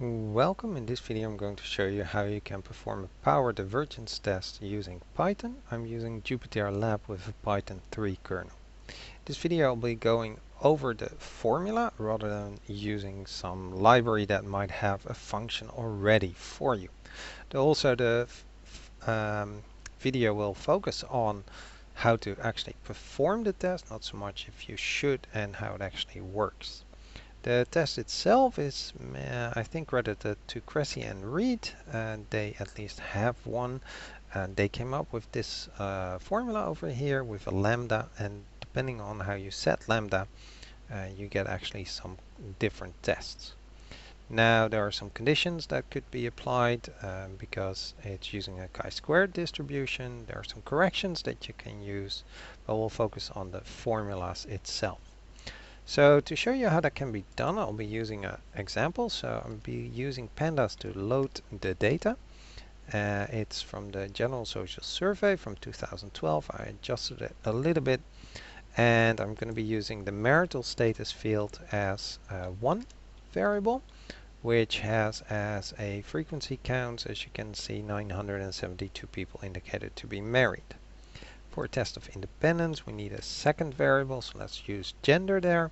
Welcome. In this video I'm going to show you how you can perform a power divergence test using Python. I'm using JupyterLab with a Python 3 kernel. In this video I'll be going over the formula rather than using some library that might have a function already for you. Also the video will focus on how to actually perform the test, not so much if you should and how it actually works. The test itself is, I think, credited to cressie-read. They at least have one. And they came up with this formula over here with a lambda, and depending on how you set lambda, you get actually some different tests. Now there are some conditions that could be applied because it's using a chi-squared distribution. There are some corrections that you can use, but we'll focus on the formulas itself. So to show you how that can be done, I'll be using an example. So I'll be using pandas to load the data. It's from the General Social Survey from 2012. I adjusted it a little bit, and I'm going to be using the marital status field as one variable, which has as a frequency count, as you can see, 972 people indicated to be married. For a test of independence, we need a second variable, so let's use gender there,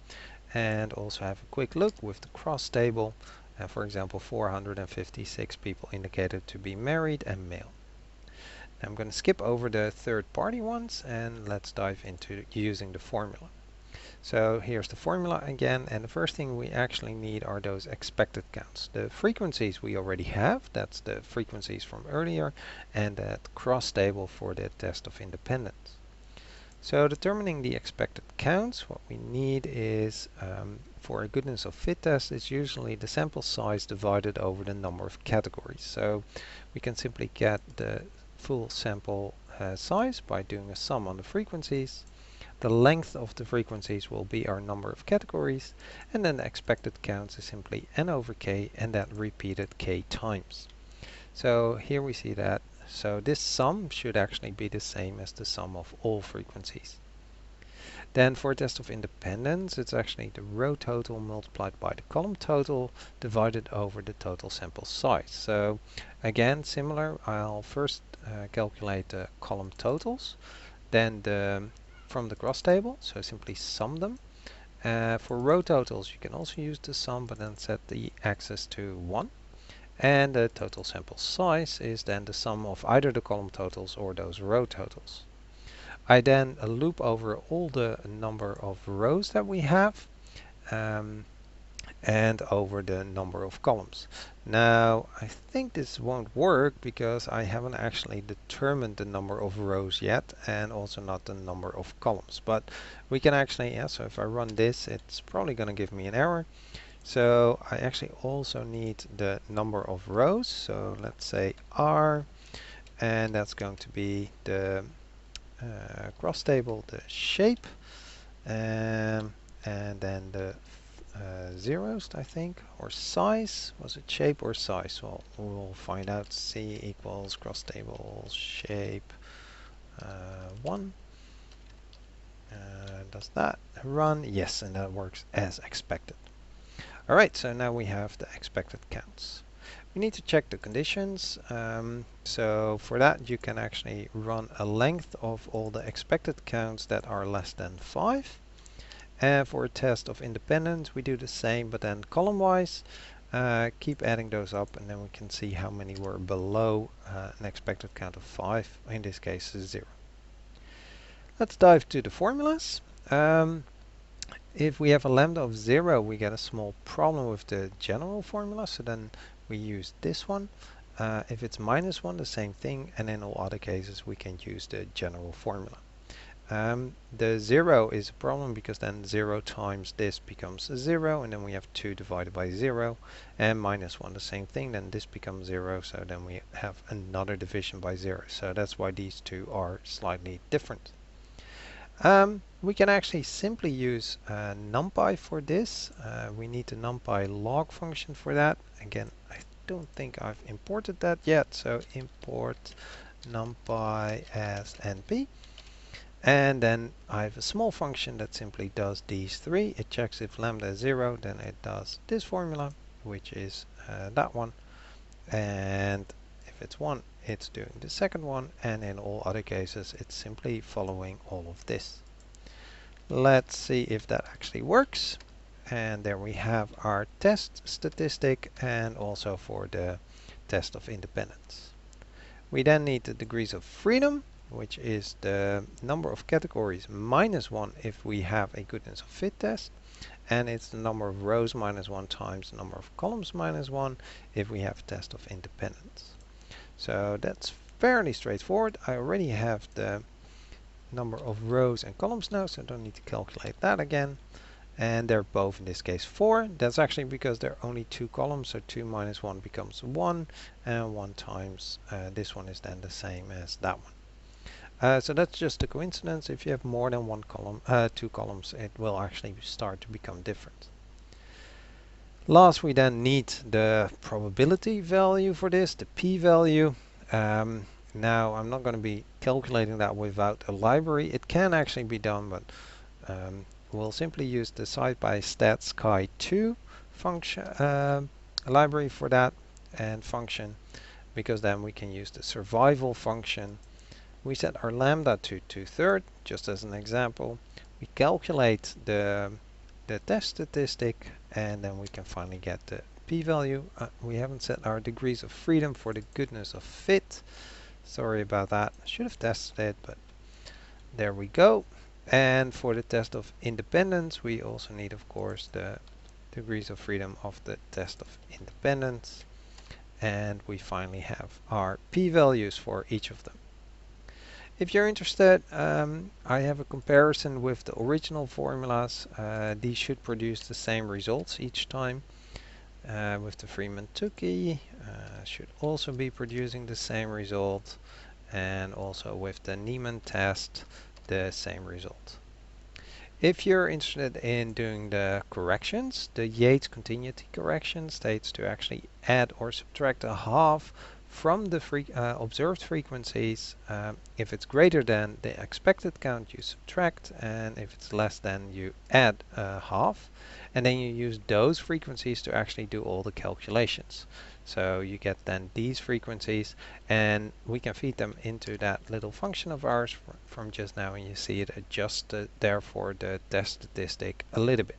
and also have a quick look with the cross table. For example, 456 people indicated to be married and male. Now I'm going to skip over the third-party ones, and let's dive into using the formula. So here's the formula again, and the first thing we actually need are those expected counts. The frequencies we already have, that's the frequencies from earlier, and that cross table for the test of independence. So determining the expected counts, what we need is, for a goodness of fit test, is usually the sample size divided over the number of categories. So we can simply get the full sample size by doing a sum on the frequencies. The length of the frequencies will be our number of categories, and then the expected counts is simply n over k, and that repeated k times. So here we see that. So this sum should actually be the same as the sum of all frequencies. Then for a test of independence, it's actually the row total multiplied by the column total divided over the total sample size. So again, similar, I'll first calculate the column totals, then from the cross table, so simply sum them. For row totals, you can also use the sum, but then set the axis to 1. And the total sample size is then the sum of either the column totals or those row totals. I then loop over all the number of rows that we have, and over the number of columns. Now I think this won't work because I haven't actually determined the number of rows yet, and also not the number of columns, but we can actually, so if I run this, it's probably going to give me an error. So I actually also need the number of rows, so let's say R, and that's going to be the cross table, the shape, and then the zeros, I think, or size. Was it shape or size? Well, we'll find out. C equals cross table shape 1. Does that run? Yes, and that works as expected. Alright, so now we have the expected counts. We need to check the conditions. So for that you can actually run a length of all the expected counts that are less than 5. And for a test of independence, we do the same, but then column-wise, keep adding those up, and then we can see how many were below an expected count of 5, in this case 0. Let's dive to the formulas. If we have a lambda of 0, we get a small problem with the general formula, so then we use this one. If it's -1, the same thing, and in all other cases we can use the general formula. The 0 is a problem because then 0 times this becomes 0, and then we have 2 divided by 0, and -1 the same thing, then this becomes 0, so then we have another division by 0. So that's why these two are slightly different. We can actually simply use numpy for this. We need the numpy log function for that. Again, I don't think I've imported that yet, so import numpy as np. And then I have a small function that simply does these three. It checks if lambda is 0, then it does this formula. which is that one, and if it's 1, it's doing the second one, and in all other cases it's simply following all of this. Let's see if that actually works. And there we have our test statistic, and also for the test of independence. We then need the degrees of freedom, which is the number of categories minus 1 if we have a goodness of fit test, and it's the number of rows minus 1 times the number of columns minus 1 if we have a test of independence. So that's fairly straightforward. I already have the number of rows and columns now, so I don't need to calculate that again. And they're both in this case 4. That's actually because there are only 2 columns, so 2 minus 1 becomes 1, and 1 times this one is then the same as that one. So that's just a coincidence. If you have more than 2 columns, it will actually start to become different. Last, we then need the probability value for this, the p-value. Now I'm not going to be calculating that without a library. It can actually be done, but we'll simply use the SciPy Chi2 function library for that and function, because then we can use the survival function. We set our lambda to 2/3, just as an example. We calculate the test statistic, and then we can finally get the p-value. We haven't set our degrees of freedom for the goodness of fit. Sorry about that. I should have tested it, but there we go. And for the test of independence, we also need, of course, the degrees of freedom of the test of independence. And we finally have our p-values for each of them. If you're interested, I have a comparison with the original formulas. These should produce the same results each time. With the freeman-tukey, should also be producing the same result, and also with the Niemann test, the same result. If you're interested in doing the corrections, the Yates continuity correction states to actually add or subtract a half from the observed frequencies. If it's greater than the expected count, you subtract, and if it's less than, you add a half, and then you use those frequencies to actually do all the calculations. So you get then these frequencies, and we can feed them into that little function of ours from just now, and you see it adjusted there for the test statistic a little bit.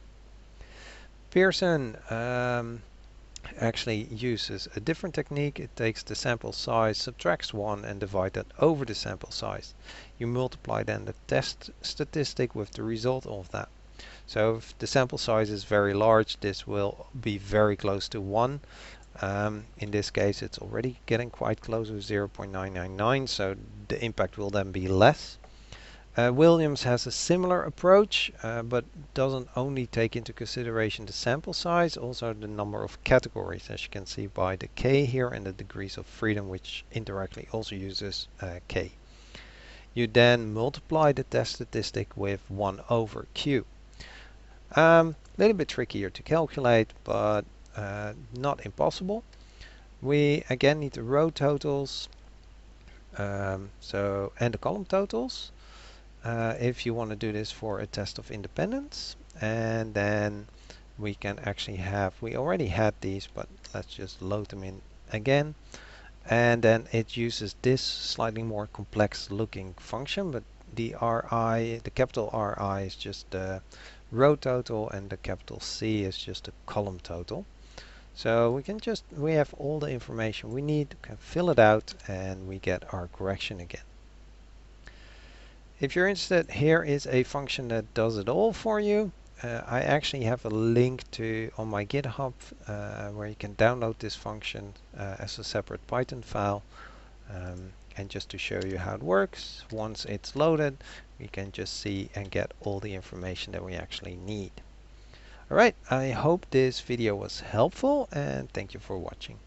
Pearson actually uses a different technique. It takes the sample size, subtracts 1, and divides that over the sample size. You multiply then the test statistic with the result of that. So if the sample size is very large, this will be very close to 1. In this case, it's already getting quite close to 0.999, so the impact will then be less. Williams has a similar approach, but doesn't only take into consideration the sample size, also the number of categories, as you can see by the K here, and the degrees of freedom, which indirectly also uses K. You then multiply the test statistic with 1 over Q. Little bit trickier to calculate, but not impossible. We again need the row totals, and the column totals. If you want to do this for a test of independence, and then we can actually have, we already had these, but let's just load them in again, and then it uses this slightly more complex looking function, but the RI, the capital RI is just the row total, and the capital C is just the column total. So we have all the information we need, can fill it out, and we get our correction again. If you're interested, here is a function that does it all for you. I actually have a link to on my GitHub where you can download this function as a separate Python file. And just to show you how it works, once it's loaded, we can just see and get all the information that we actually need. Alright, I hope this video was helpful, and thank you for watching.